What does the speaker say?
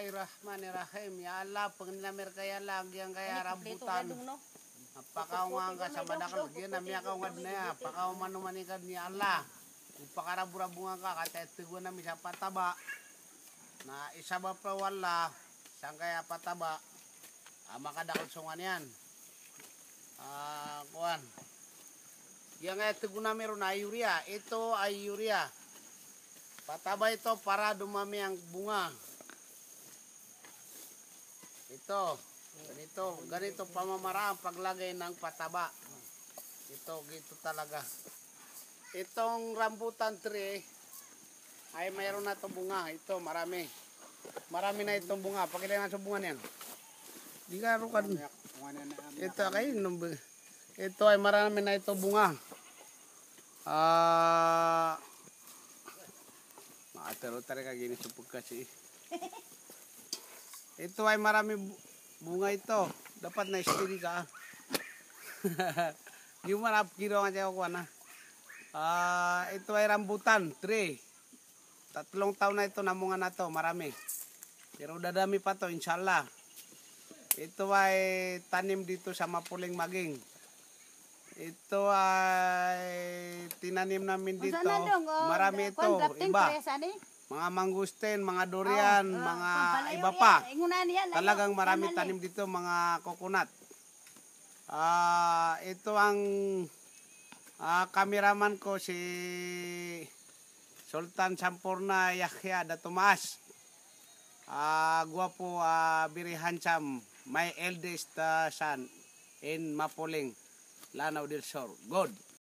Bismillahirrahmanirrahim. Ya Allah, panginamer kaya lang yang kaya rambutan. Pakaungan ka sa madakal. Yan na miya kaungad na ya. Pakaumanumanikad ni Allah. Pakarabura-bunga ka katetigo na misa pataba. Na isa ba pa wala. Saan kaya pataba. Makadakal sungan yan. Kuhan. Yang etigo na meron ay urea. Ito ay urea. Pataba ito para dumami ang bunga. Ito, ganito pamamaraan paglagay ng pataba. Ito, gito talaga. Itong rambutan tree ay mayroon na itong bunga. Ito, marami. Marami na itong bunga. Pakilala nga sa bunga niyan. Di ka rukan. Ito, ito ay marami na itong bunga. Makatero-tero ka gini supog kasi. Ito ay marami bunga ito. Dapat na istiri ka. Yung marap kiro nga siya ko na. Ito ay rambutan, tree. 3 taon na ito namunga na to, marami. Pero dadami pa to, inshallah. Ito ay tanim dito sa Mapuling Maging. Ito ay tinanim namin dito. Marami ito, iba. Mga mangustin, mga durian, mga iba pa. Talagang marami tanim dito, mga coconut. Ito ang kameraman ko, si Sultan Sampurna Yahya Datumas. Guwapo, very handsome. My eldest son in Mapuling, Lanao del Sur. Good.